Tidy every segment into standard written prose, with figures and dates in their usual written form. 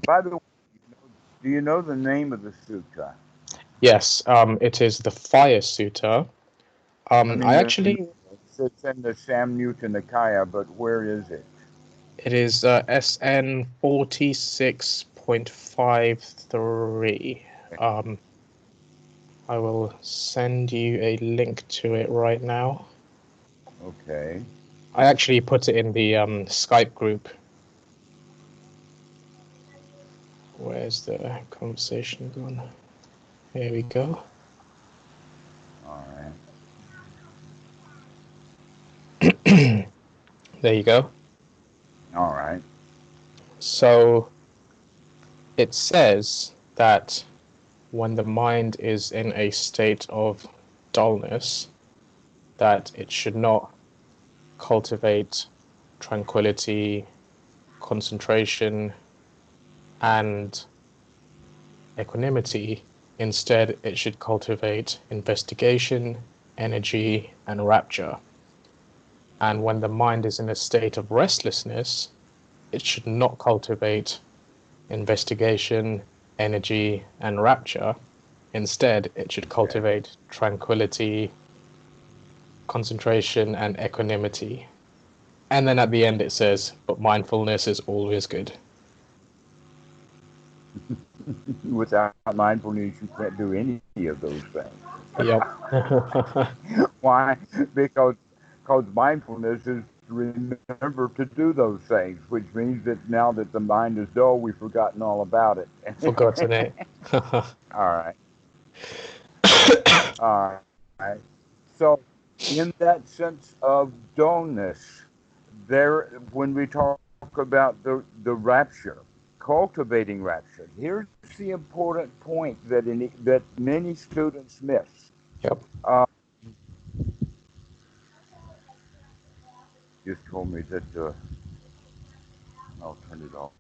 By the way, do you know the name of the sutta? Yes, it is the Fire Sutta. I I mean, actually, it's in the Samyutta Nikaya, but where is it? it is SN 46.53. Um, I will send you a link to it right now. Okay. I actually put it in the Skype group. Where's the conversation gone? Here we go. All right. There you go. All right. So it says that when the mind is in a state of dullness, that it should not cultivate tranquility, concentration, and equanimity. Instead, it should cultivate investigation, energy, and rapture. And when the mind is in a state of restlessness, it should not cultivate investigation, energy, and rapture. Instead, it should Okay. cultivate tranquility, concentration, and equanimity. And then at the end, it says, but mindfulness is always good. Without mindfulness, you can't do any of those things. Yep. Why? Because mindfulness is to remember to do those things, which means that now that the mind is dull, we've forgotten all about it. Forgotten it. All right. All right. So, in that sense of dullness, there, when we talk about the rapture, cultivating rapture, here's the important point that many students miss. Yep. Uh, just told me that I'll turn it off.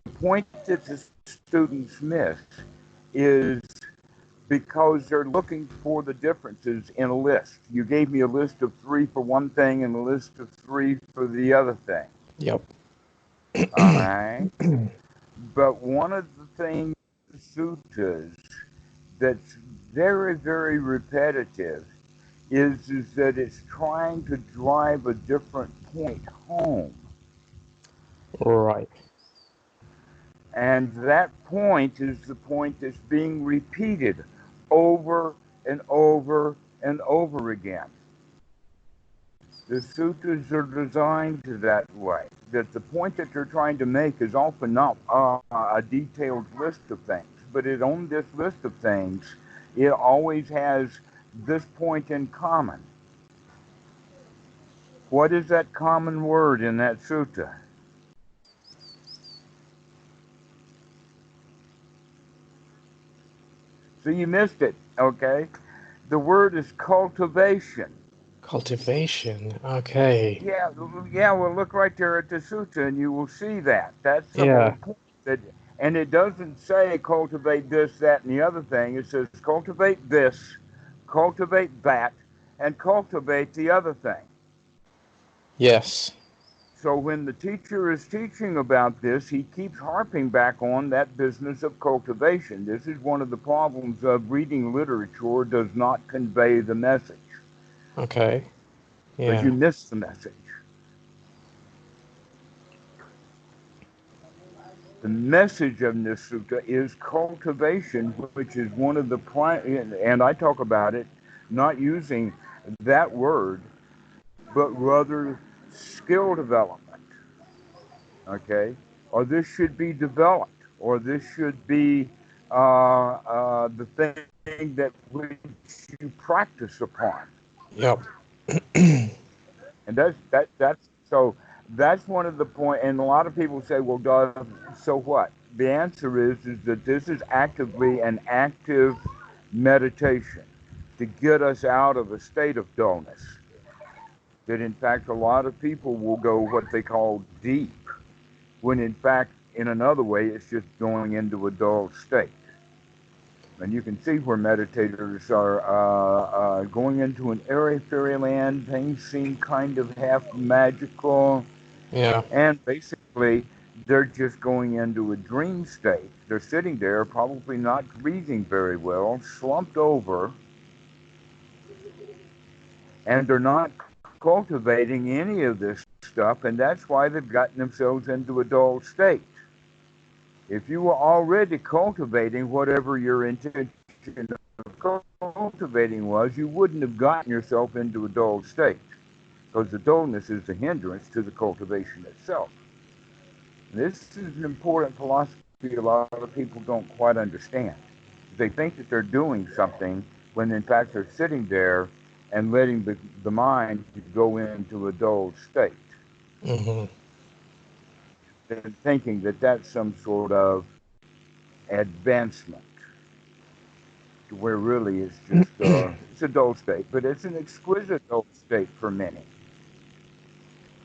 The point that the students miss is because they're looking for the differences in a list. You gave me a list of three for one thing and a list of three for the other thing. Yep. All right. But one of the things in the suttas that's very, very repetitive is that it's trying to drive a different point home. Right. And that point is the point that's being repeated over and over and over again. The sutras are designed to that way, that the point that they're trying to make is often not a detailed list of things, but on this list of things, it always has this point in common. What is that common word in that sutta? So you missed it, okay? The word is cultivation. Cultivation. Okay. Yeah, yeah. Well, look right there at the sutta, and you will see that. That's the whole Yeah. point. That, and it doesn't say cultivate this, that, and the other thing. It says cultivate this, cultivate that, and cultivate the other thing. Yes. So when the teacher is teaching about this, he keeps harping back on that business of cultivation. This is one of the problems of reading literature does not convey the message, Okay. because you Yeah. miss the message. The message of this sutta is cultivation, which is one of the prime, and I talk about it not using that word, but rather skill development. Okay, or this should be developed, or this should be the thing that which you practice upon. Yep. And that's so that's one of the point. And a lot of people say, well, Doug, so what? The answer is that this is actively an active meditation to get us out of a state of dullness. That in fact, a lot of people will go what they call deep, when in fact, in another way, it's just going into a dull state. And you can see where meditators are going into an airy fairyland. Things seem kind of half magical, Yeah. and basically they're just going into a dream state. They're sitting there, probably not breathing very well, slumped over, and they're not cultivating any of this stuff, and that's why they've gotten themselves into a dull state. If you were already cultivating whatever your intention of cultivating was, you wouldn't have gotten yourself into a dull state, because the dullness is the hindrance to the cultivation itself. This is an important philosophy a lot of people don't quite understand. They think that they're doing something when in fact they're sitting there and letting the mind go into a dull state. Mm-hmm. And thinking that that's some sort of advancement, to where really it's just it's a dull state, but it's an exquisite dull state for many.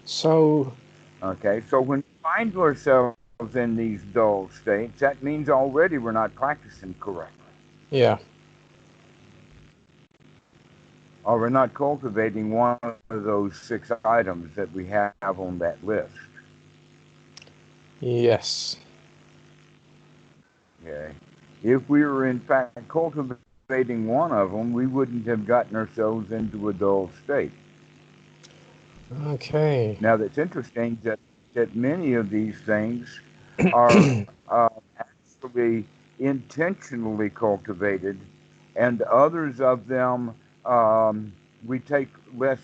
So, Okay, so when we find ourselves in these dull states, that means already we're not practicing correctly. yeah. Or we're not cultivating one of those 6 items that we have on that list. Yes. Okay. If we were in fact cultivating one of them, we wouldn't have gotten ourselves into a dull state. Okay. Now, that's interesting that many of these things are actually intentionally cultivated, and others of them we take less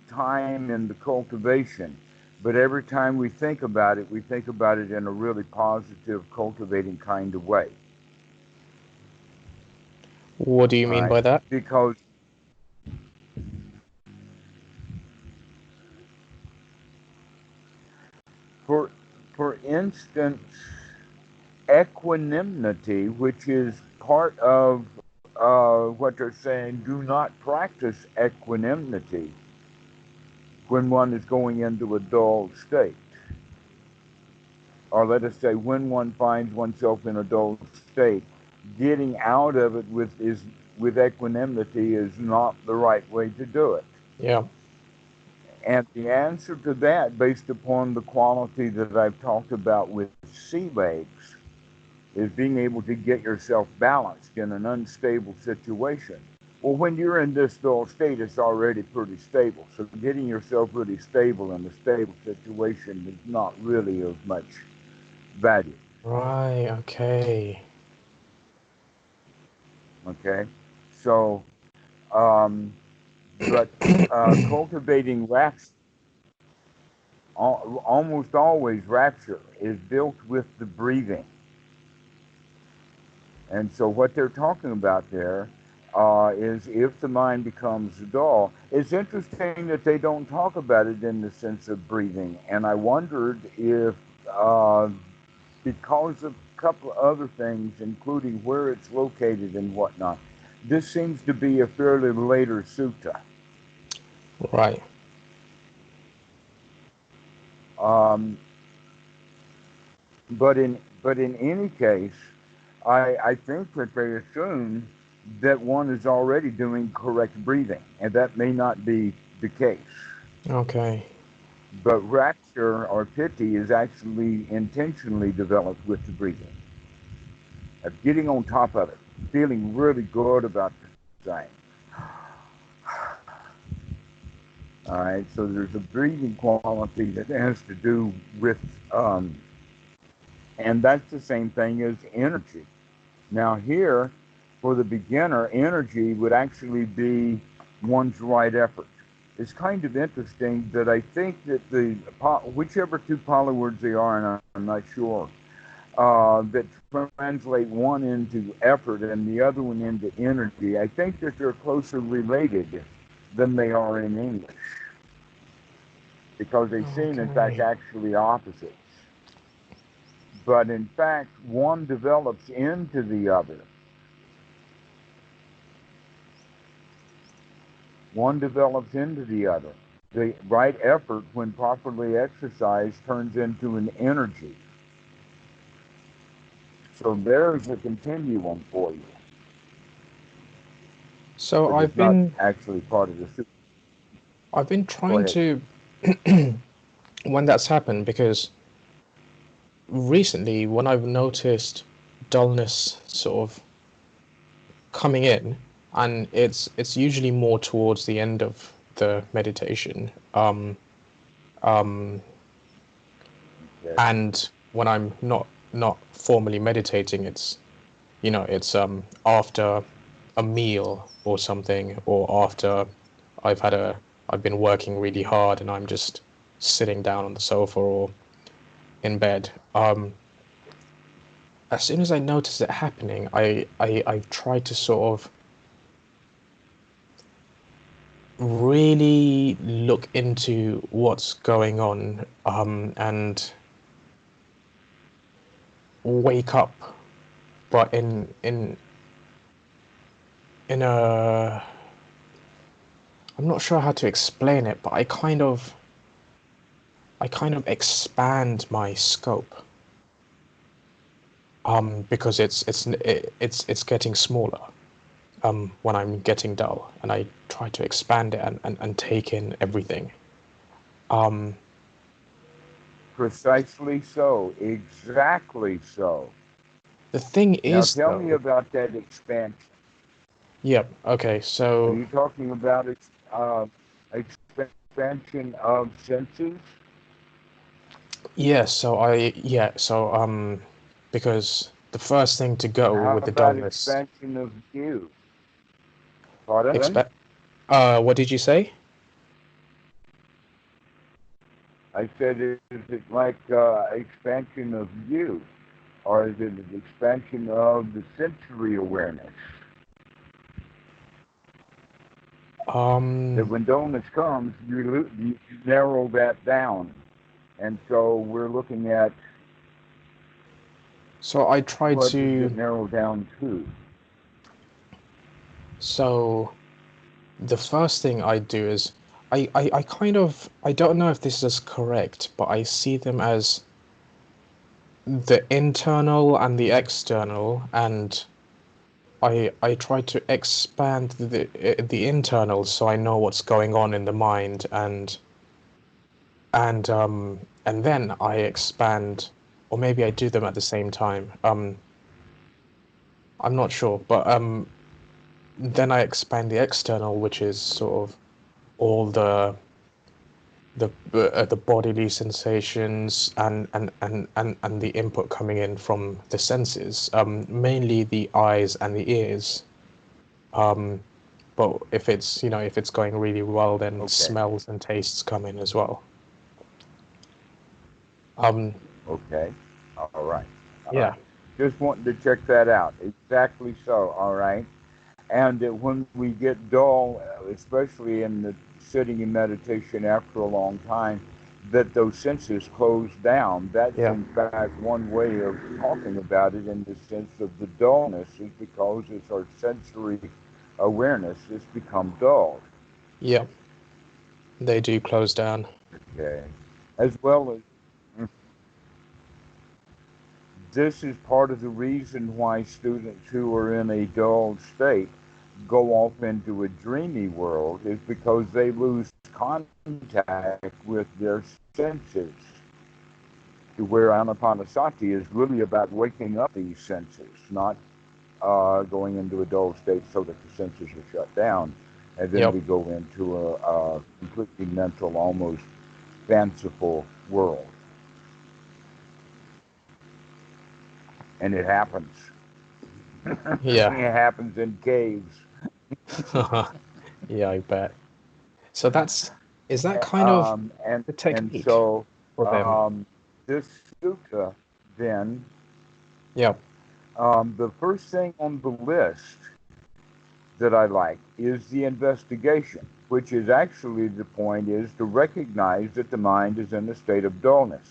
time in the cultivation. But every time we think about it in a really positive, cultivating kind of way. What do you All mean right, by that? because for for instance, equanimity, which is part of what they're saying, do not practice equanimity when one is going into a dull state. Or let us say, when one finds oneself in a dull state, getting out of it with equanimity is not the right way to do it. Yeah. And the answer to that, based upon the quality that I've talked about with sea legs, is being able to get yourself balanced in an unstable situation. Well, when you're in this dull state, it's already pretty stable. So getting yourself really stable in a stable situation is not really of much value. Right. Okay. Okay, so but cultivating rapture, almost always rapture is built with the breathing. And so what they're talking about there is if the mind becomes dull. It's interesting that they don't talk about it in the sense of breathing. And I wondered if, because of a couple of other things, including where it's located and whatnot, this seems to be a fairly later sutta. Right. Um, but in any case, I think that they assume that one is already doing correct breathing, and that may not be the case. Okay. But rapture or piti is actually intentionally developed with the breathing, of getting on top of it, feeling really good about the thing. All right, so there's a breathing quality that has to do with, and that's the same thing as energy. Now, here, for the beginner, energy would actually be one's right effort. It's kind of interesting that I think that whichever 2 poly words they are, and I'm not sure, that translate one into effort and the other one into energy, I think that they're closer related than they are in English, because they seem, in fact, Okay. actually opposites. But in fact, one develops into the other. One develops into the other. The right effort, when properly exercised, turns into an energy. So there's a continuum for you, So but it's not actually part of the super. I've been Go trying ahead. to when that's happened, because recently, when I've noticed dullness sort of coming in, and it's usually more towards the end of the meditation. Um, Okay. and when I'm not formally meditating, it's it's after a meal or something, or after I've had a I've been working really hard and I'm just sitting down on the sofa or in bed. As soon as I notice it happening, I try to sort of really look into what's going on, and wake up, but in a I'm not sure how to explain it, but I kind of expand my scope, because it's getting smaller, when I'm getting dull, and I try to expand it and take in everything. Um, Precisely so. Exactly so. the thing Now is, tell me though, about that expansion. yep, okay, Are so you talking about expansion of senses? because the first thing to go How with the about dullness, expansion of you? Pardon? expect. What did you say? I said, is it like expansion of you? Or is it an expansion of the sensory awareness? That Um, when dullness comes, you narrow that down. And so we're looking at so I try what does it to. narrow down to? So the first thing I do is I kind of I don't know if this is correct, but I see them as the internal and the external, and I try to expand the internal so I know what's going on in the mind, and then I expand, or maybe I do them at the same time. I'm not sure, but then I expand the external, which is sort of all the bodily sensations and the input coming in from the senses, mainly the eyes and the ears. Um, but if it's going really well, then Okay, smells and tastes come in as well. Um, okay, all right, all yeah, right. Just wanting to check that out. Exactly so, all right. And that when we get dull, especially in the sitting in meditation after a long time, that those senses close down. That's yeah, in fact one way of talking about it in the sense of the dullness is because it's our sensory awareness that's become dulled. yeah. They do close down. Okay. As well as this is part of the reason why students who are in a dulled state go off into a dreamy world is because they lose contact with their senses. To where anapanasati is really about waking up these senses, not going into a dull state so that the senses are shut down. And then Yep. we go into a completely mental, almost fanciful world. And it happens. Yeah. It happens in caves. Yeah, I bet. So is that kind of Um, and the and technique so for them? this sutta then Yep. the first thing on the list that I like is the investigation, which is actually the point is to recognize that the mind is in a state of dullness.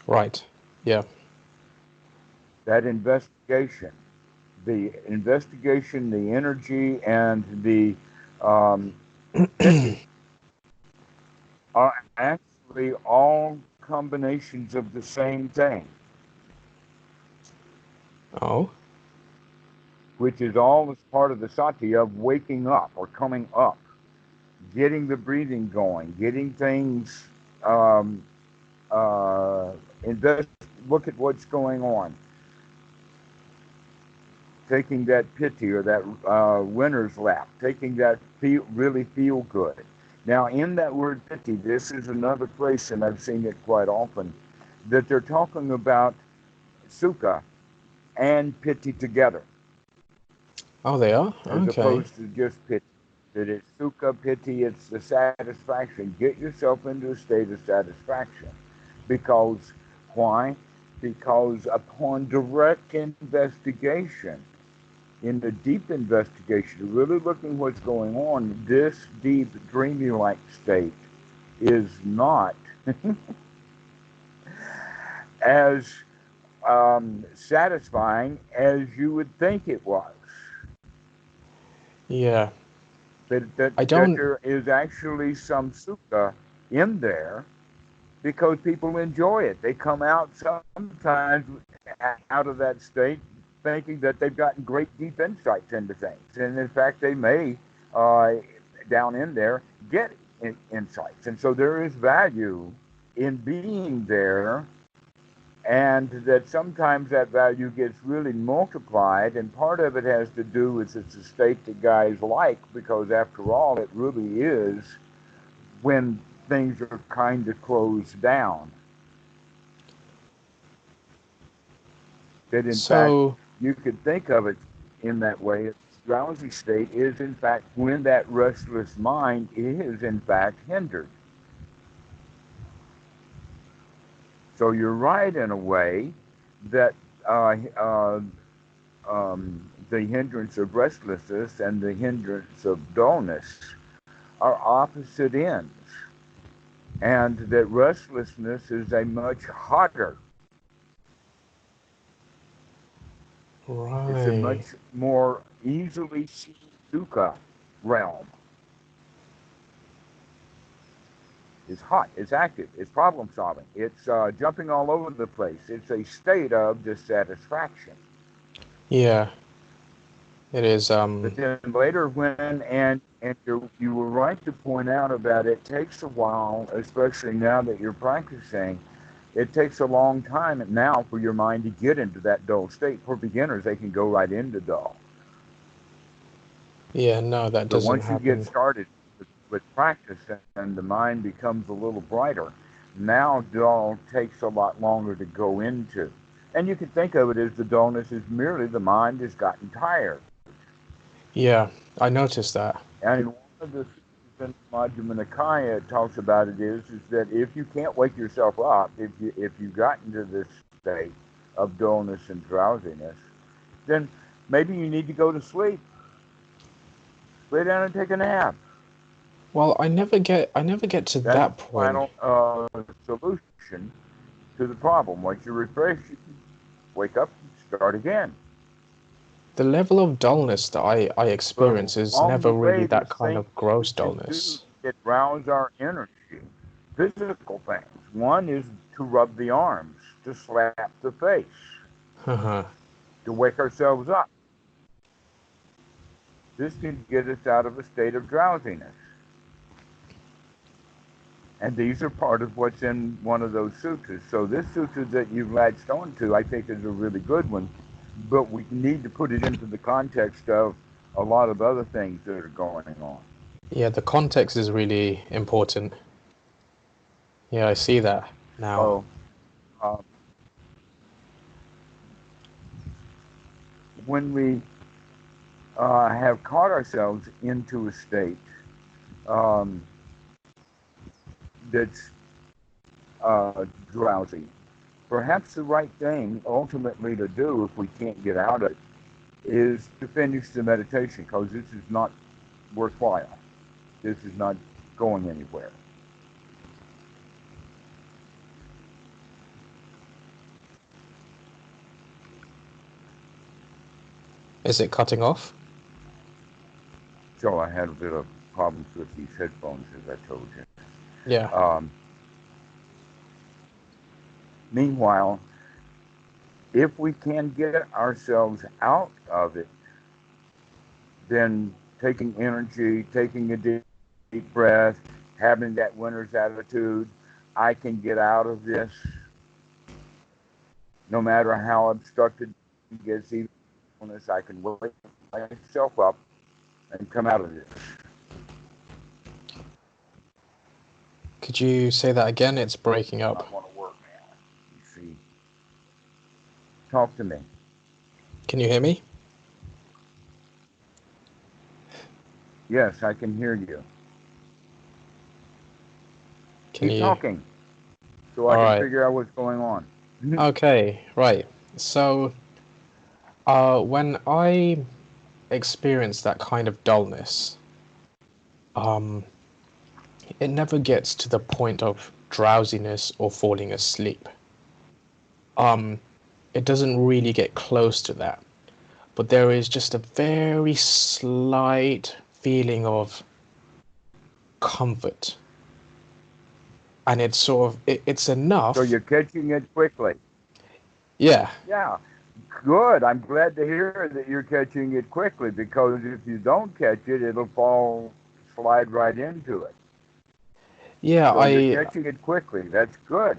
Right. Yeah. That investigation, the energy, and the pity are actually all combinations of the same thing, Oh. which is all as part of the sati of waking up or coming up, getting the breathing going, getting things um, uh, Invest. Look at what's going on. Taking that pity or that winner's lap, taking that really feel good. Now, in that word pity, this is another place, and I've seen it quite often, that they're talking about sukha and pity together, Oh, they are? as Okay. opposed to just pity. That it's sukha, pity, it's the satisfaction. Get yourself into a state of satisfaction. Because, why? Because upon direct investigation, in the deep investigation, really looking what's going on, this deep dreamy-like state is not as satisfying as you would think it was. Yeah. I That don't. there is actually some sukha in there because people enjoy it. They come out sometimes out of that state thinking that they've gotten great deep insights into things. And in fact, they may, uh, down in there, get insights. And so there is value in being there, and that sometimes that value gets really multiplied. And part of it has to do with it's a state that guys like, because after all, it really is when things are kind of closed down. That in fact, So, you could think of it in that way. A drowsy state is in fact when that restless mind is in fact hindered. So you're right in a way that the hindrance of restlessness and the hindrance of dullness are opposite ends, and that restlessness is a much hotter, it's a right. much more easily seen dukkha realm. It's hot, it's active, it's problem solving, it's jumping all over the place. It's a state of dissatisfaction. Yeah, it is. But then later, and you were right to point out about it takes a while, especially now that you're practicing. It takes a long time now for your mind to get into that dull state. For beginners, they can go right into dull. Yeah, no, that But doesn't once you get happen. started with practice and the mind becomes a little brighter, now dull takes a lot longer to go into. And you can think of it as the dullness is merely the mind has gotten tired. Yeah, I noticed that. And in one of the sutras in the Majjhima Nikaya, it talks about it is that if you can't wake yourself up, if you got into this state of dullness and drowsiness, then maybe you need to go to sleep, lay down and take a nap. Well, I never get to That's that the point. final solution to the problem. Once you refresh, you can wake up, and start again. The level of dullness that I But experience is along never the really way, that there's kind things of we gross can do dullness. that rouse our energy. Physical things. One is to rub the arms, to slap the face, Haha. to wake ourselves up. This can get us out of a state of drowsiness. And these are part of what's in one of those sutras. So this sutra that you've latched onto, I think, is a really good one. But we need to put it into the context of a lot of other things that are going on. Yeah, the context is really important. Yeah, I see that now. So when we have caught ourselves into a state um, that's drowsy, perhaps the right thing ultimately to do if we can't get out of it is to finish the meditation, because this is not worthwhile. This is not going anywhere. Is it cutting off? So I had a bit of problems with these headphones, as I told you. Yeah. Um, Meanwhile, if we can get ourselves out of it, then taking energy, taking a deep breath, having that winner's attitude, I can get out of this. No matter how obstructed it gets, even illness, I can wake myself up and come out of this. Could you say that again? It's breaking up. I want to work now. You see, talk to me. Can you hear me? Yes, I can hear you. Can Keep you? talking, so I All can right. figure out what's going on. Okay, right. So, when I experience that kind of dullness, um, it never gets to the point of drowsiness or falling asleep. Um, it doesn't really get close to that, but there is just a very slight feeling of comfort, and it's sort of it's So enough. you're catching it quickly. Yeah, Yeah, good. I'm glad to hear that you're catching it quickly, because if you don't catch it, it'll slide right into it. yeah. So you're catching it quickly. That's good.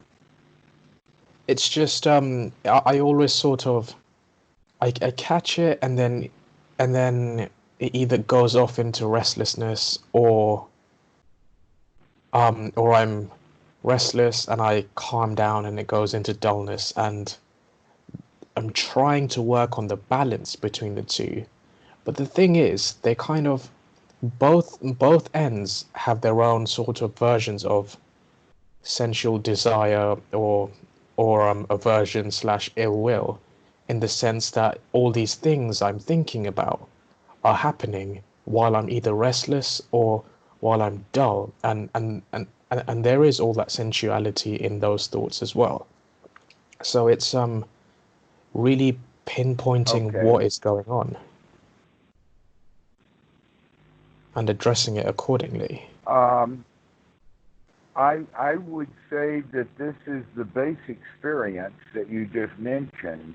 It's just I always sort of I catch it, and then it either goes off into restlessness, or I'm restless and I calm down and it goes into dullness, and I'm trying to work on the balance between the two. But the thing is, they kind of both ends have their own sort of versions of sensual desire, or aversion slash ill will, in the sense that all these things I'm thinking about are happening while I'm either restless or while I'm dull, and there is all that sensuality in those thoughts as well. So it's really pinpointing Okay. what is going on and addressing it accordingly. Um, I would say that this is the base experience that you just mentioned,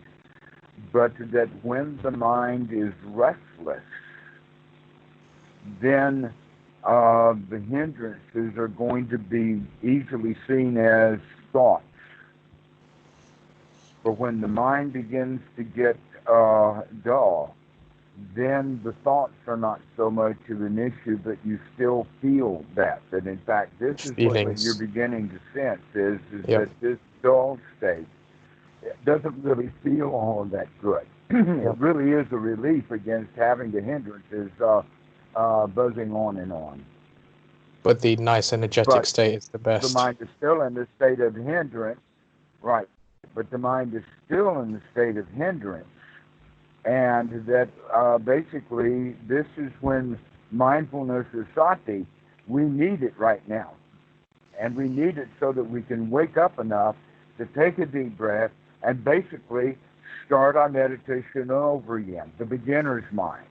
but that when the mind is restless, then the hindrances are going to be easily seen as thoughts. But when the mind begins to get dull, then the thoughts are not so much of an issue, but you still feel that. That in fact, this is what you're Feelings. beginning to sense is Yep. that this dull state doesn't really feel all that good. It Yep. really is a relief against having the hindrances buzzing on and on. But the nice energetic But state is the the best. mind is still in the state of hindrance, right? But the mind is still in the state of hindrance, and that basically this is when mindfulness is sati. We need it right now, and we need it so that we can wake up enough to take a deep breath and basically start our meditation over again, the beginner's mind,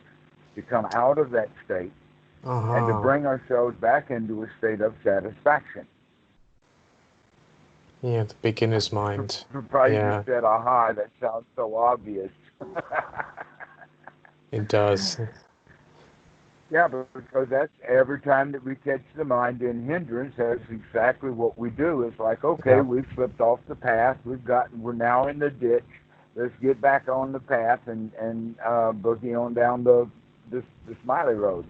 to come out of that state and to Uh-huh. bring ourselves back into a state of satisfaction. Yeah, the beginner's mind. Surprised you Yeah, said, aha, that sounds so obvious. it does. Yeah, but because that's every time that we catch the mind in hindrance, that's exactly what we do. It's like, okay, Yeah. we've slipped off the path. We're now in the ditch. Let's get back on the path and boogie on down the smiley road.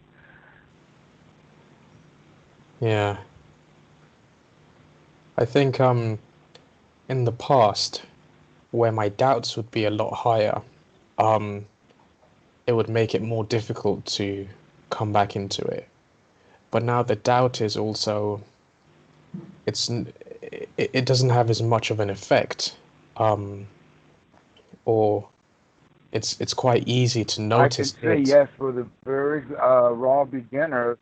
Yeah. I think in the past, where my doubts would be a lot higher, um it would make it more difficult to come back into it. But now the doubt is also it doesn't have as much of an effect, um or it's quite easy to I can notice see, it. yes, for the very raw beginner,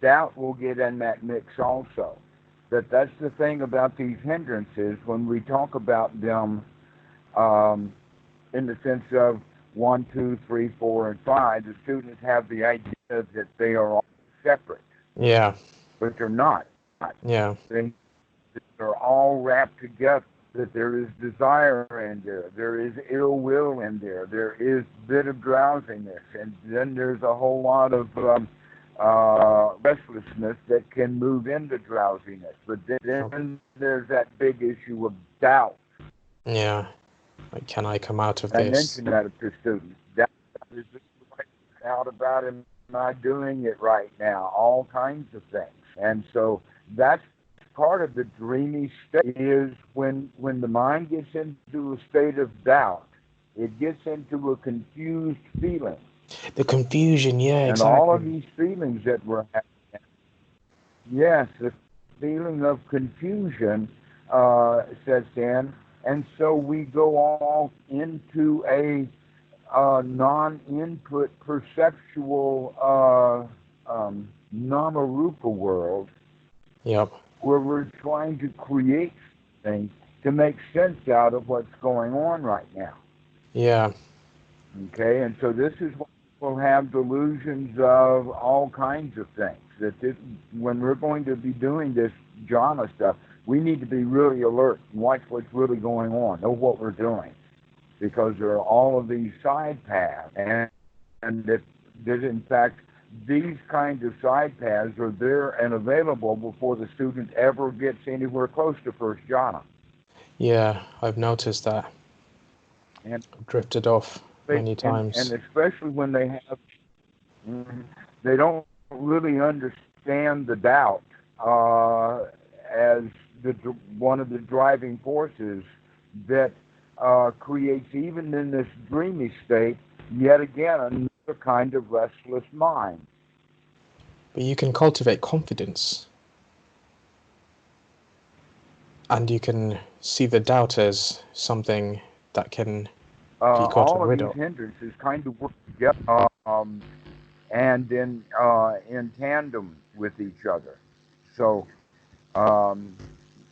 doubt will get in that mix also. That's the thing about these hindrances when we talk about them um, in the sense of one, two, three, four, and five. The students have the idea that they are all separate, Yeah. but they're not. Yeah. They, they're all wrapped together. That there is desire in there, there is ill will in there is a bit of drowsiness, and then there's a whole lot of restlessness that can move into drowsiness. But then there's that big issue of doubt. Yeah. Like, can I come out of I this? mentioned that to students. That is out about, am I doing it right now? All kinds of things. And so that's part of the dreamy state is when the mind gets into a state of doubt, it gets into a confused feeling. The confusion, yeah, And all of exactly. these feelings that we're having, yes, the feeling of confusion sets in. And so we go off into a non-input perceptual Namarupa world Yep. where we're trying to create things to make sense out of what's going on right now. Yeah. Okay, and so this is what we'll have delusions of all kinds of things. That this, when we're going to be doing this jhana stuff, we need to be really alert and watch what's really going on, know what we're doing, because there are all of these side paths, and that in fact these kinds of side paths are there and available before the student ever gets anywhere close to first jhana. Yeah, I've noticed that. And I've drifted off many and times. especially when they have, they don't really understand the doubt as the one of the driving forces that creates, even in this dreamy state, yet again another kind of restless mind. But you can cultivate confidence, and you can see the doubt as something that can be gotten All of rid these of. hindrances kind of work together and in tandem with each other. So um,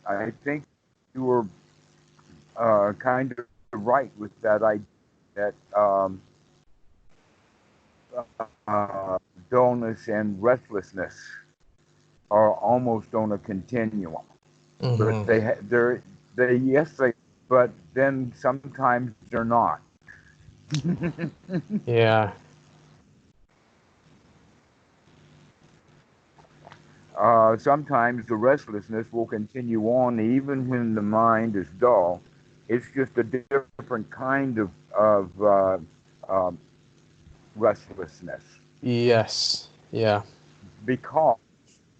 I think you were kind of right with that idea that dullness and restlessness are almost on a continuum. But Hmm. they yes they, but then sometimes they're not. Yeah. Sometimes the restlessness will continue on even when the mind is dull. It's just a different kind of um, restlessness Yes. Yeah. because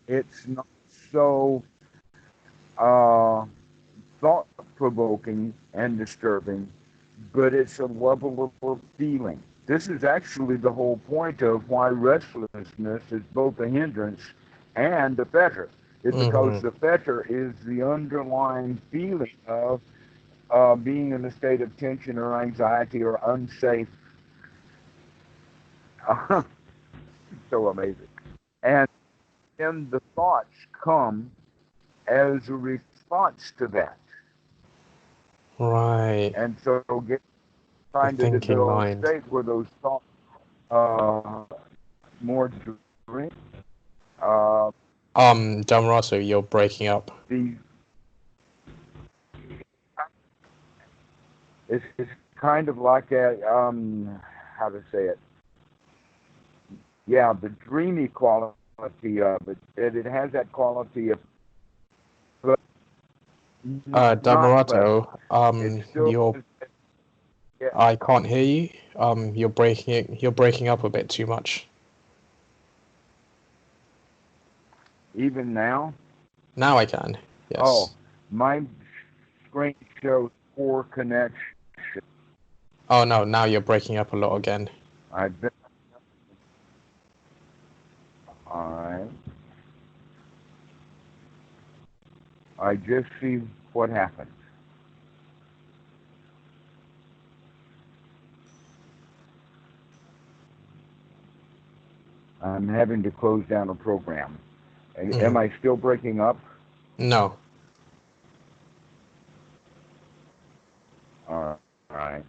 it's not so uh, thought provoking and disturbing, but it's a level of feeling. This is actually the whole point of why restlessness is both a hindrance and a fetter, is because Hmm. the fetter is the underlying feeling of being in a state of tension or anxiety or unsafe. So amazing. And then the thoughts come as a response to that. Right. And so get The trying to thinking develop a mind. state where those thoughts more dream. Uh, Dhammarato, you're breaking up. the it's kind of like a how to say it? Yeah, the dreamy quality of it. It has that quality of not pleasant. Dhammarato, It's still you're yeah, I can't hear you. You're breaking up a bit too much. even now. Now I can. Oh, Yes. my screen shows poor connection. Oh no, now you're breaking up a lot again. I've been I I just see what happened. I'm having to close down a program. Am Hmm. I still breaking up? No. All right.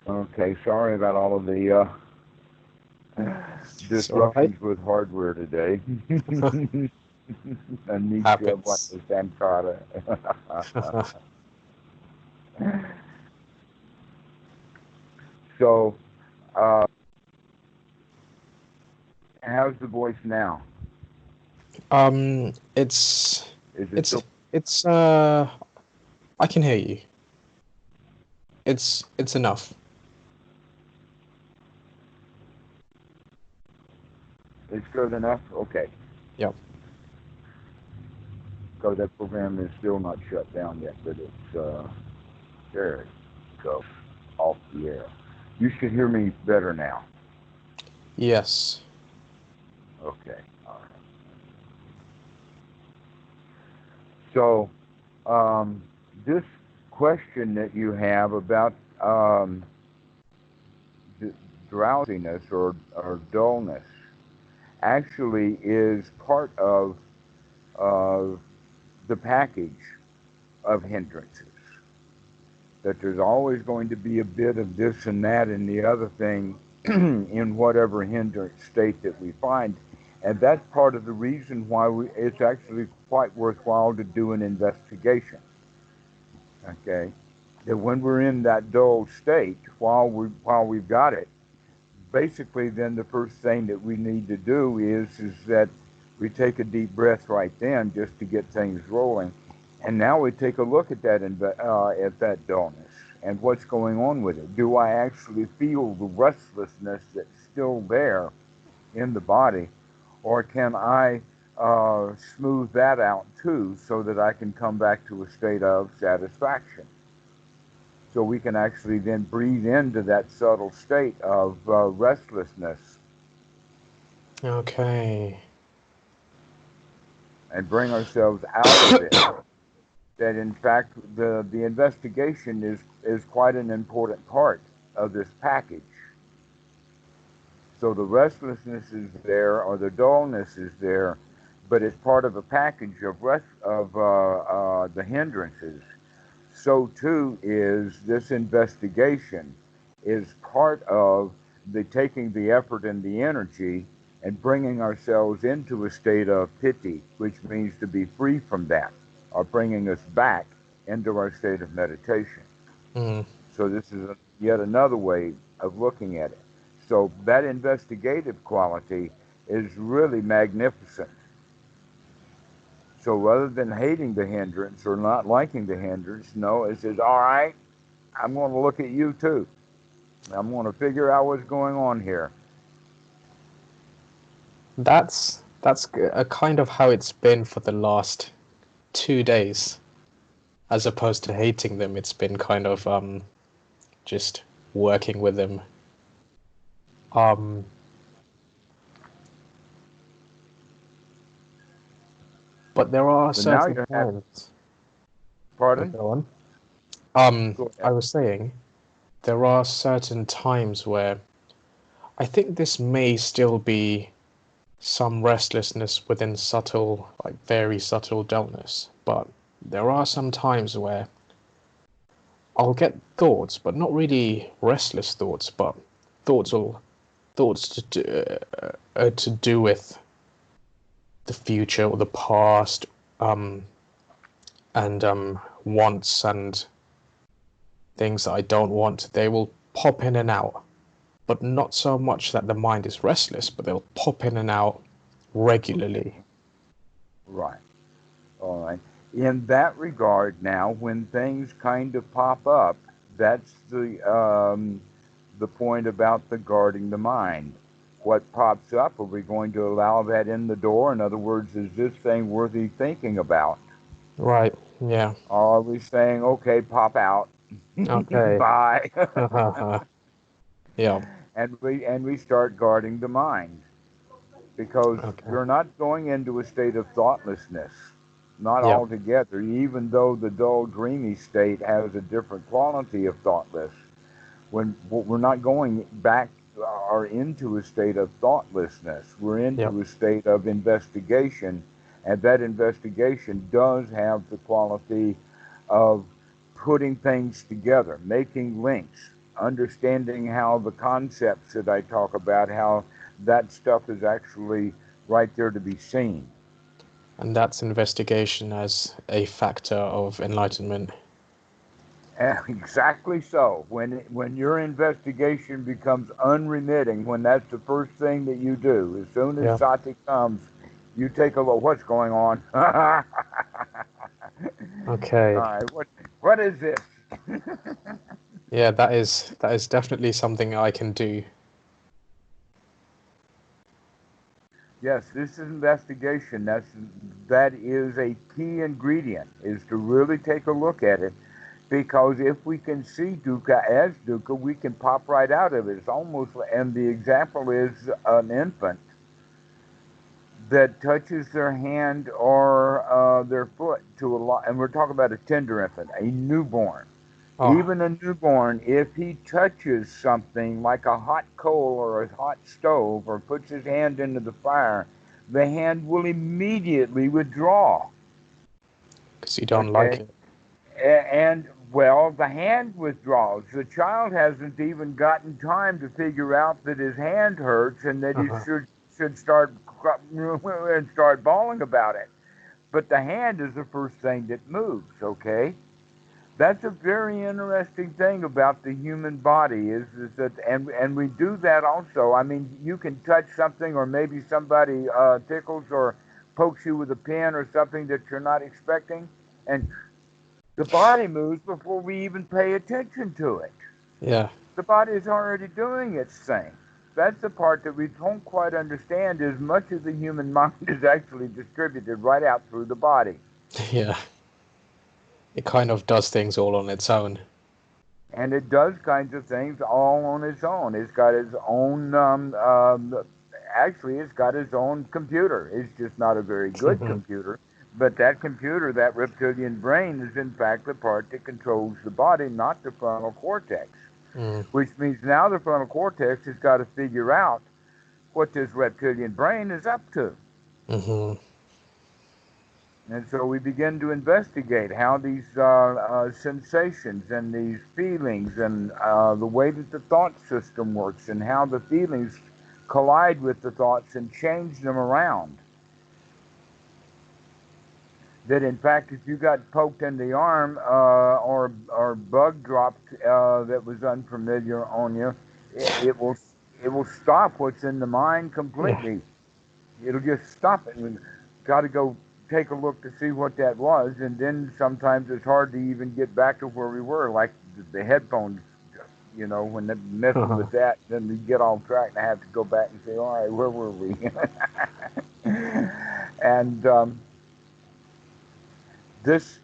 Okay. Sorry about all of the It's all right. disruptions with hardware today. Anisha Happens. Wata Sankara. So, uh, how's the voice now? It's Is it It's still? it's I can hear you. It's enough. It's good enough. Okay. Yep. So that program is still not shut down yet, but it's there. It go off the air. You should hear me better now. Yes. Okay. All right. So this question that you have about drowsiness or dullness actually is part of uh, the package of hindrances. That there's always going to be a bit of this and that and the other thing in whatever hindrance state that we find. And that's part of the reason why it's actually quite worthwhile to do an investigation. Okay? That when we're in that dull state, while we've got it, basically then the first thing that we need to do is that we take a deep breath right then just to get things rolling, and now we take a look at that dullness and what's going on with it. Do I actually feel the restlessness that's still there in the body, or can I smooth that out too so that I can come back to a state of satisfaction? So we can actually then breathe into that subtle state of restlessness Okay. and bring ourselves out of it. That in fact the investigation is quite an important part of this package. So the restlessness is there or the dullness is there, but it's part of a package of the hindrances. So too is this investigation is part of the taking the effort and the energy and bringing ourselves into a state of piti, which means to be free from that, or bringing us back into our state of meditation. Mm. So this is yet another way of looking at it. So that investigative quality is really magnificent. So rather than hating the hindrance or not liking the hindrance, no, it says, all right, I'm going to look at you too. I'm going to figure out what's going on here. That's a kind of how it's been for the last 2 days. As opposed to hating them, it's been kind of just working with them. Um, but there are So now certain you have, times. pardon? Go on. Go I ahead. was saying there are certain times where I think this may still be some restlessness within subtle, like very subtle dullness, but there are some times where I'll get thoughts, but not really restless thoughts, but thoughts will thoughts to do with the future or the past, um, and wants and things that I don't want. They will pop in and out, but not so much that the mind is restless, but they'll pop in and out regularly. Right. All right. In that regard, now, when things kind of pop up, that's the point about the guarding the mind. What pops up? Are we going to allow that in the door? In other words, is this thing worthy thinking about? Right. Yeah. Or are we saying, okay, pop out, Okay. bye, Yeah. and we start guarding the mind because Okay. we're not going into a state of thoughtlessness, not Yeah. altogether. Even though the dull, dreamy state has a different quality of thoughtless, when we're not going back or into a state of thoughtlessness, we're Yeah. into a state of investigation, and that investigation does have the quality of putting things together, making links, understanding how the concepts that I talk about, how that stuff is actually right there to be seen. And that's investigation as a factor of enlightenment. Exactly so. When your investigation becomes unremitting, when that's the first thing that you do, as soon as Yeah. sati comes, you take a look. What's going on? Okay. All right, what is this? Yeah, that is definitely something I can do. Yes, this is investigation. That is a key ingredient, is to really take a look at it, because if we can see dukkha as dukkha, we can pop right out of it. It's almost, and the example is an infant that touches their hand or their foot to a lot, and we're talking about a tender infant, a newborn. Oh, Even a newborn, if he touches something like a hot coal or a hot stove or puts his hand into the fire, the hand will immediately withdraw. because you don't like Okay? it. And, well, the hand withdraws. The child hasn't even gotten time to figure out that his hand hurts and that he Uh-huh. should start and start bawling about it. But the hand is the first thing that moves, okay? That's a very interesting thing about the human body is that, and we do that also. I mean, you can touch something, or maybe somebody tickles or pokes you with a pin or something that you're not expecting, and the body moves before we even pay attention to it. Yeah. The body is already doing its thing. That's the part that we don't quite understand, is much of the human mind is actually distributed right out through the body. Yeah. It kind of does things all on its own. And it does kinds of things all on its own. It's got its own, actually, it's got its own computer. It's just not a very good computer. But that computer, that reptilian brain, is in fact the part that controls the body, not the frontal cortex. Mm. Which means now the frontal cortex has got to figure out what this reptilian brain is up to. Mm-hmm. And so we begin to investigate how these sensations and these feelings and the way that the thought system works and how the feelings collide with the thoughts and change them around. That in fact, if you got poked in the arm or bug dropped that was unfamiliar on you, it will stop what's in the mind Yeah. completely. It'll just stop it. And got to go take a look to see what that was, and then sometimes it's hard to even get back to where we were, like the headphones. You know, when they're messing Uh-huh. with that, then we get off track and I have to go back and say, all right, where were we? And this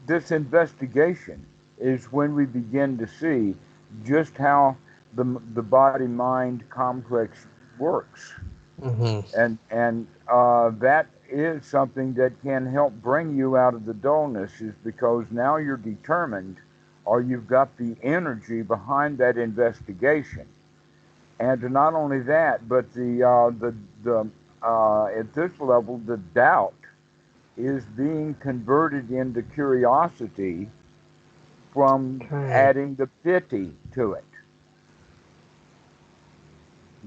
this investigation is when we begin to see just how the body mind complex works, Mm-hmm. and that is something that can help bring you out of the dullness, is because now you're determined, or you've got the energy behind that investigation. And not only that, but the at this level, the doubt is being converted into curiosity from Okay. adding the pity to it.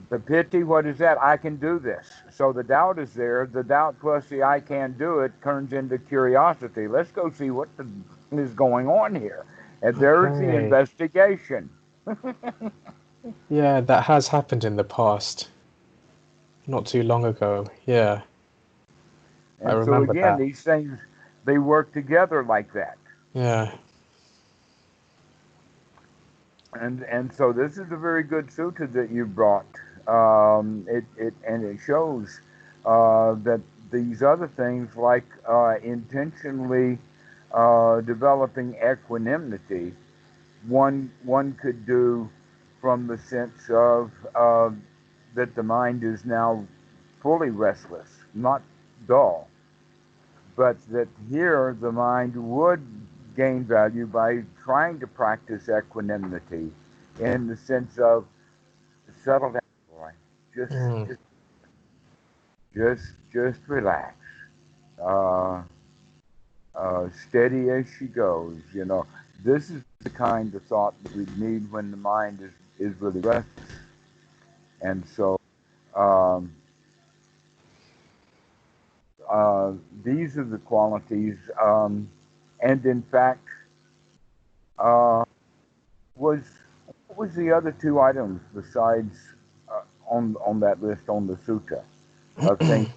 The pity, what is that? I can do this. So the doubt is there. The doubt plus the I can do it turns into curiosity. Let's go see what is going on here. And there's the Okay. investigation. Yeah, that has happened in the past, not too long ago. Yeah, I And so remember again, that. these things, they work together like that. Yeah. And so this is a very good sutta that you brought. It shows that these other things, like intentionally developing equanimity, one could do from the sense of that the mind is now fully restless, not dull, but that here the mind would gain value by trying to practice equanimity in the sense of settle down, boy. Just, Mm. just, just relax. Uh, Steady as she goes. You know, this is the kind of thought that we need when the mind is really restless. And so, um, these are the qualities. And in fact, uh, was what was the other two items besides on that list on the sutta of things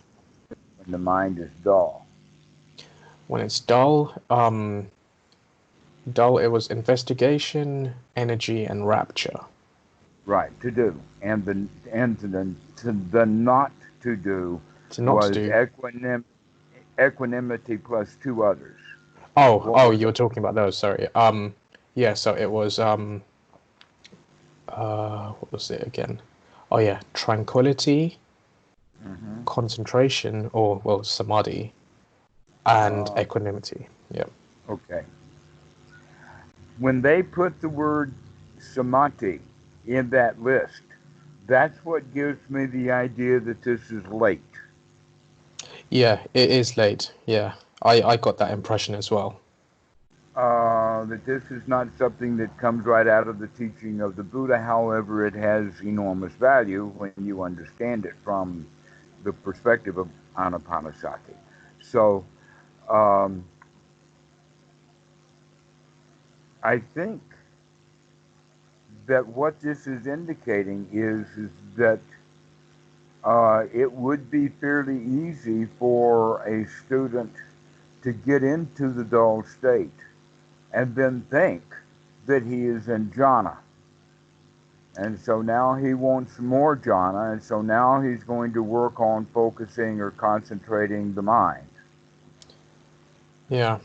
when the mind is dull? When it's dull, it was investigation, energy, and rapture. Right, to do. The not to do To not to was do. equanimity plus two others. Oh, What oh, were you the were talking about those. Sorry. Yeah. So it was what was it again? Oh yeah, tranquility, hmm concentration, or well, samadhi, and uh, equanimity. Yep. okay. When they put the word samadhi in that list, that's what gives me the idea that this is late. Yeah, it is late. Yeah, I got that impression as well. That this is not something that comes right out of the teaching of the Buddha. However, it has enormous value when you understand it from the perspective of Anapanasati. So um, I think that what this is indicating is that it would be fairly easy for a student to get into the dull state and then think that he is in jhana. And so now he wants more jhana, and so now he's going to work on focusing or concentrating the mind. Yeah,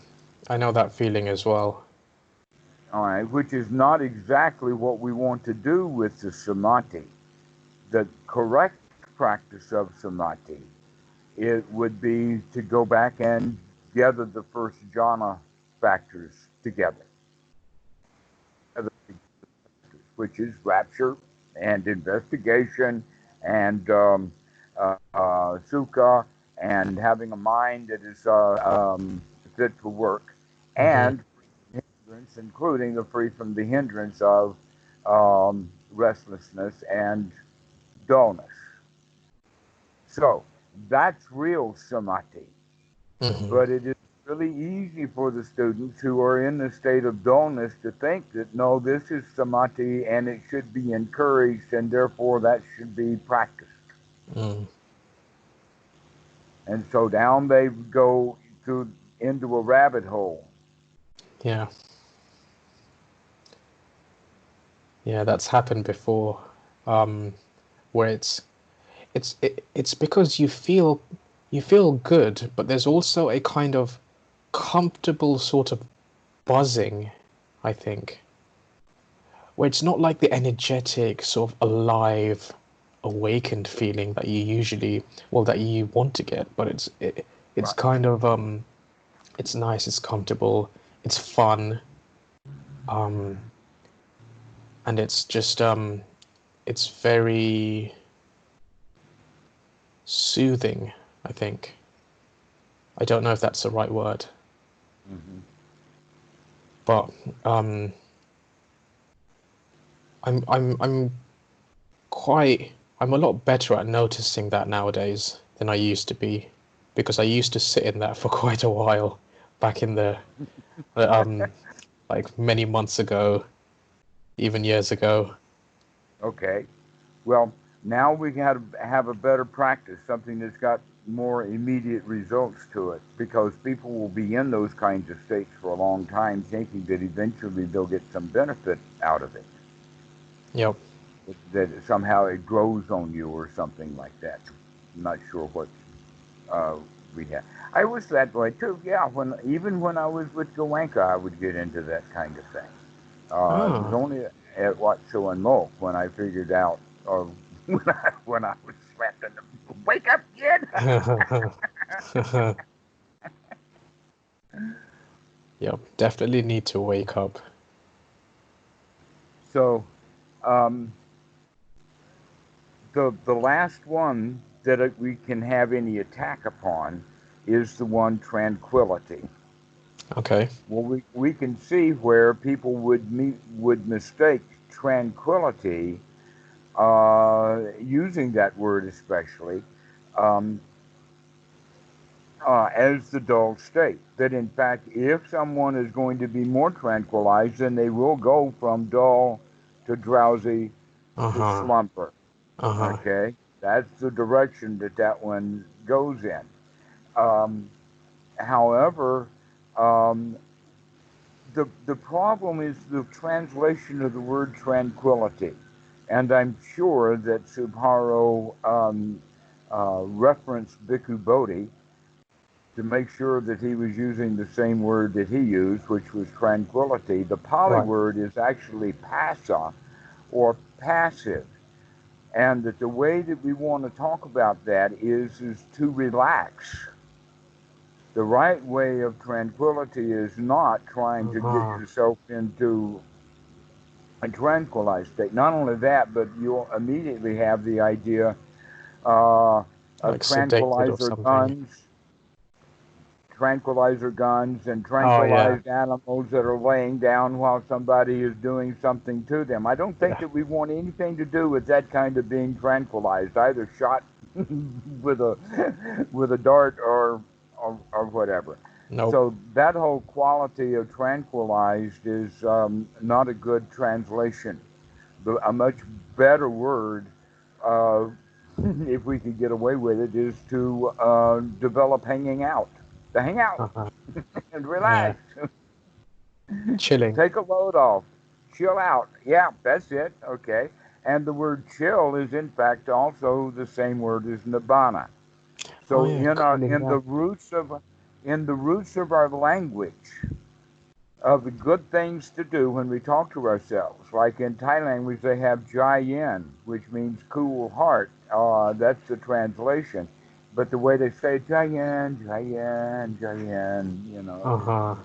I know that feeling as well. All right, which is not exactly what we want to do with the samadhi. The correct practice of samadhi, it would be to go back and gather the first jhana factors together, which is rapture and investigation and sukha and having a mind that is fit for work Hmm. and hindrance, including the free from the hindrance of restlessness and dullness. So that's real samadhi. Hmm. But it is really easy for the students who are in the state of dullness to think that no, this is samadhi and it should be encouraged and therefore that should be practiced. Mm. And so down they go to into a rabbit hole. Yeah, yeah, that's happened before. Um, where it's because you feel good, but there's also a kind of comfortable sort of buzzing, I think, where it's not like the energetic, sort of alive, awakened feeling that you usually, well, that you want to get, but it's Right. kind of it's nice, it's comfortable, it's fun, um, and it's just it's very soothing, I think. I don't know if that's the right word, hmm but um, I'm quite I'm a lot better at noticing that nowadays than I used to be, because I used to sit in that for quite a while back in the um like many months ago, even years ago. Okay. Well, now we got to have a better practice, something that's got more immediate results to it, because people will be in those kinds of states for a long time, thinking that eventually they'll get some benefit out of it, Yep. that somehow it grows on you or something like that. I'm not sure what uh, we have. I was that way too. Yeah, when I was with Goenka, I would get into that kind of thing. It was Ah. only at Watso and Molk when I figured out, or when I was threatened, wake up, kid. Yep. Definitely need to wake up. So um, the last one that we can have any attack upon is the one tranquility. Okay. Well, we can see where people would mistake tranquility, using that word especially, um, as the dull state. That in fact, if someone is going to be more tranquilized, then they will go from dull to drowsy to Uh-huh. slumber. Uh-huh. Okay, that's the direction that one goes in. Um, however, um, the problem is the translation of the word tranquility. And I'm sure that Subharo referenced Bhikkhu Bodhi to make sure that he was using the same word that he used, which was tranquility. The Pali Right. word is actually passa, or passive. And that the way that we want to talk about that is to relax. The right way of tranquility is not trying to get Uh-huh. yourself into a tranquilized state. Not only that, but you'll immediately have the idea of Like sedated or something. tranquilizer guns and Oh yeah. tranquilized animals that are laying down while somebody is doing something to them. I don't think Yeah. that we want anything to do with that kind of being tranquilized, either shot with a dart or whatever. Nope. So that whole quality of tranquilized is not a good translation. A much better word, uh, if we could get away with it, is to develop hanging out. To hang out Uh-huh. and Yeah. relax, Chilling. take a load off, chill out. Yeah, that's it. Okay. And the word chill is in fact also the same word as nibbana. Oh So yeah, in cooling the down. roots of our language, of the good things to do when we talk to ourselves. Like in Thai language, they have jai yin, which means cool heart. That's the translation. But the way they say jai yin, jai yin, jai yin, Uh-huh.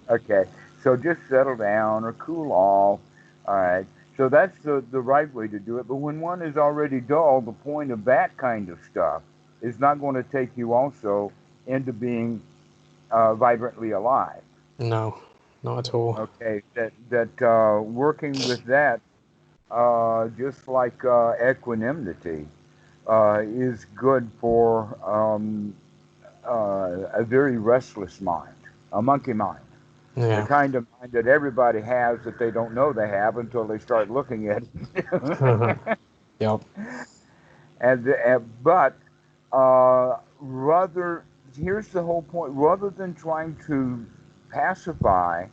okay. So just settle down or cool off. All right. So that's the right way to do it. But when one is already dull, the point of that kind of stuff is not going to take you also into being vibrantly alive. No, not at all. Okay, working with that, just like equanimity, is good for a very restless mind, a monkey mind, the Yeah. kind of mind that everybody has that they don't know they have until they start looking at it. Yep. But rather, here's the whole point: rather than trying to pacify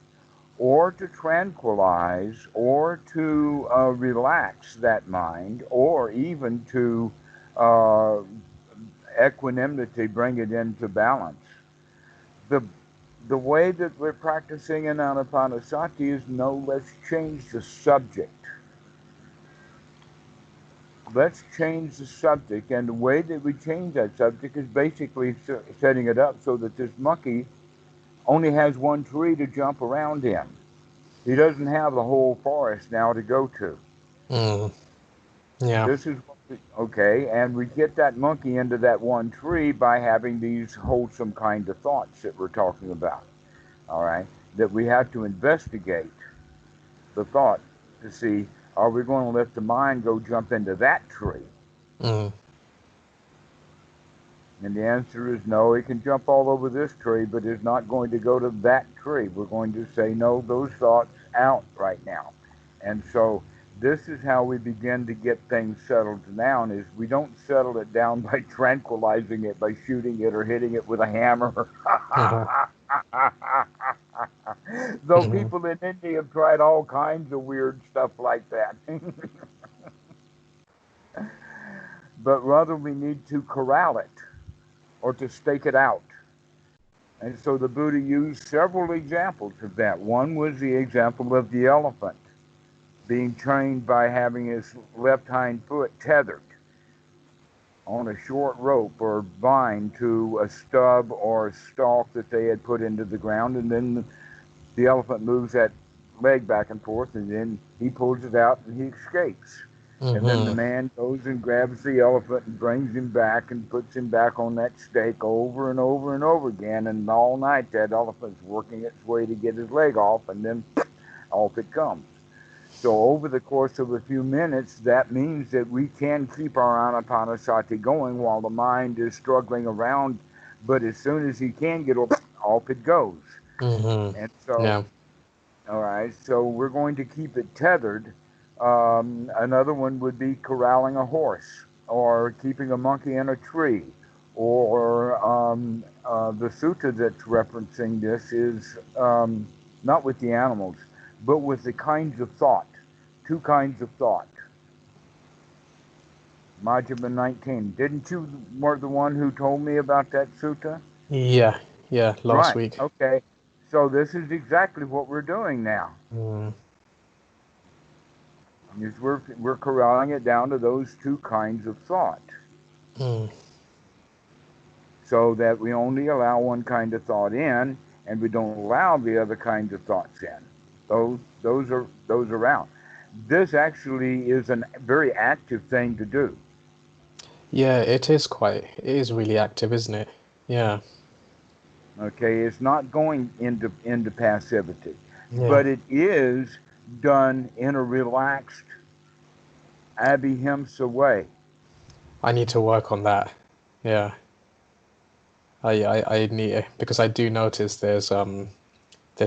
or to tranquilize or to relax that mind or even to uh, equanimity, bring it into balance. The, the way that we're practicing in Anapanasati is no, let's change the subject. Let's change the subject. And the way that we change that subject is basically setting it up so that this monkey only has one tree to jump around in. He doesn't have the whole forest now to go to. Mm. Yeah. This is okay, and we get that monkey into that one tree by having these wholesome kind of thoughts that we're talking about. All right, that we have to investigate the thought to see, are we going to let the mind go jump into that tree? Mm. And the answer is no. It can jump all over this tree, but it's not going to go to that tree. We're going to say no, those thoughts out right now. And so this is how we begin to get things settled down, is we don't settle it down by tranquilizing it, by shooting it or hitting it with a hammer. Uh-huh. Though Mm-hmm. people in India have tried all kinds of weird stuff like that. But rather we need to corral it or to stake it out. And so the Buddha used several examples of that. One was the example of the elephant being trained by having his left hind foot tethered on a short rope or vine to a stub or a stalk that they had put into the ground, and then the elephant moves that leg back and forth, and then he pulls it out and he escapes. And then the Mm-hmm. man goes and grabs the elephant and brings him back and puts him back on that stake over and over and over again. And all night that elephant's working its way to get his leg off, and then off it comes. So over the course of a few minutes, that means that we can keep our anapanasati going while the mind is struggling around. But as soon as he can get off it goes. Mm-hmm. And so, Yeah. all right, so we're going to keep it tethered. Another one would be corralling a horse or keeping a monkey in a tree or the sutta that's referencing this is not with the animals, but with the kinds of thought, two kinds of thought. Majjhima 19. Didn't you were the one who told me about that sutta? Yeah, yeah, last Right. week. Okay. So this is exactly what we're doing now. Mm, Is we're corralling it down to those two kinds of thought, mm, so that we only allow one kind of thought in, and we don't allow the other kinds of thoughts in. Those are out. This actually is a very active thing to do. yeah, it is really active, isn't it? Yeah, Okay, it's not going into passivity, yeah. but it is done in a relaxed abhimsa way. I need to work on that. Yeah, I need, because I do notice there's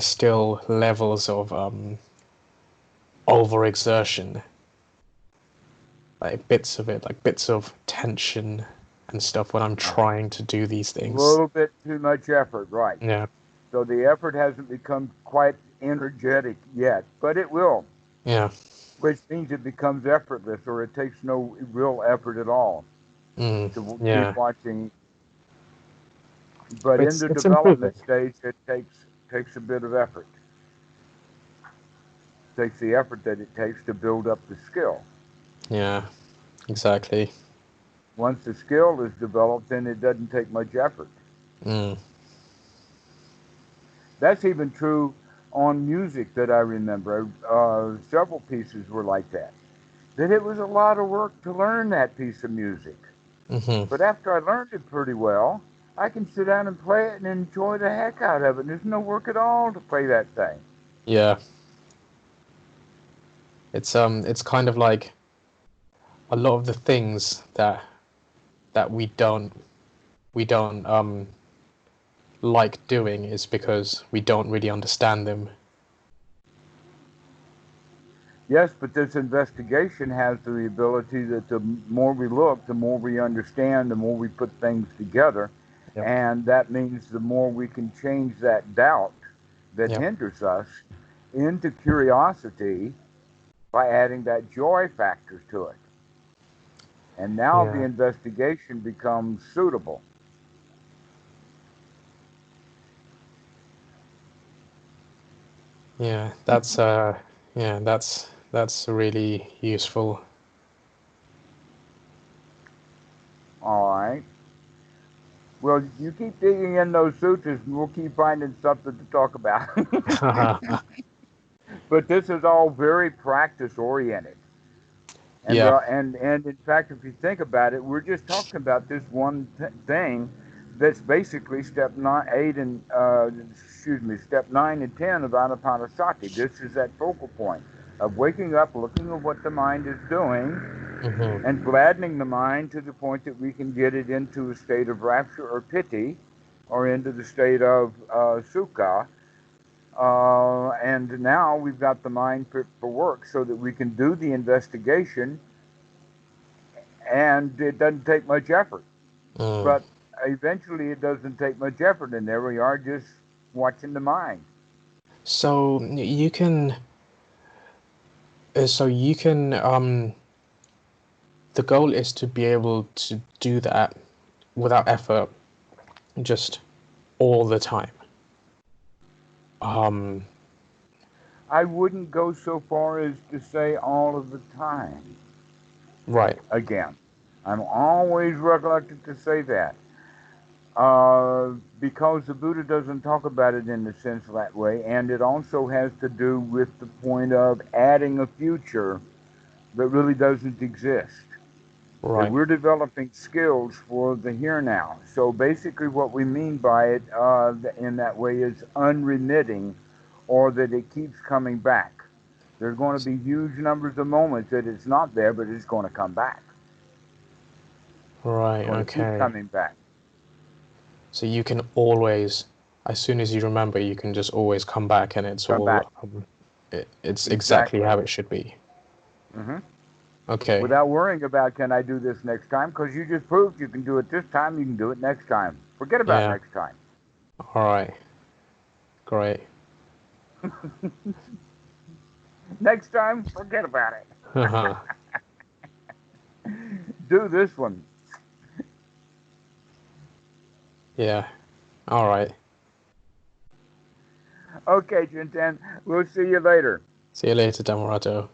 still levels of overexertion, like bits of it, like bits of tension and stuff when I'm Right. trying to do these A things. little bit too much effort, right? Yeah, So the effort hasn't become quite energetic yet, but it will, yeah, which means it becomes effortless, or it takes no real effort at all to keep yeah. watching. But in It's the it's improving. development stage, it takes a bit of effort. It takes the effort that it takes to build up the skill. Yeah, exactly. Once the skill is developed, then it doesn't take much effort. Mm, That's even true on music that I remember. Several pieces were like that. That it was a lot of work to learn that piece of music. hmm. But after I learned it pretty well, I can sit down and play it and enjoy the heck out of it. There's no work at all to play that thing. Yeah, it's kind of like a lot of the things that we don't like doing is because we don't really understand them. Yes, but this investigation has the ability that the more we look, the more we understand, the more we put things together. Yep. And that means the more we can change that doubt that Yep. hinders us into curiosity by adding that joy factor to it. And now the Yeah. investigation becomes suitable. Yeah. Yeah, that's really useful. All right. Well, you keep digging in those sutras, and we'll keep finding something to talk about. But this is all very practice oriented. Yeah. And in fact, if you think about it, we're just talking about this one thing that's basically step 9 and 10 of Anapanasati. This is that focal point of waking up, looking at what the mind is doing, Hmm. and gladdening the mind to the point that we can get it into a state of rapture or piti, or into the state of sukha. And now we've got the mind fit for work so that we can do the investigation, and it doesn't take much effort. Mm. But eventually it doesn't take much effort, and there we are just watching the mind. So you can so you can the goal is to be able to do that without effort, just all the time. Um, I wouldn't go so far as to say all of the time. right. Again, I'm always reluctant to say that. Because the Buddha doesn't talk about it in the sense that way, and it also has to do with the point of adding a future that really doesn't exist. That Right. we're developing skills for the here now. So basically, what we mean by it in that way is unremitting, or that it keeps coming back. There's going to be huge numbers of moments that it's not there, but it's going to come back. It's Right. going to keep Okay. coming back. So you can always, as soon as you remember, you can just always come back, and it's Come back. all it's exactly Exactly. how it should be. Hmm. Okay. without worrying about can I do this next time, because you just proved you can do it this time, you can do it next time. Forget about Yeah. next time. All right. Great. Next time, forget about it. Uh-huh. Do this one. Yeah. All right. Okay, Chintan, we'll see you later. See you later, Dhammarato.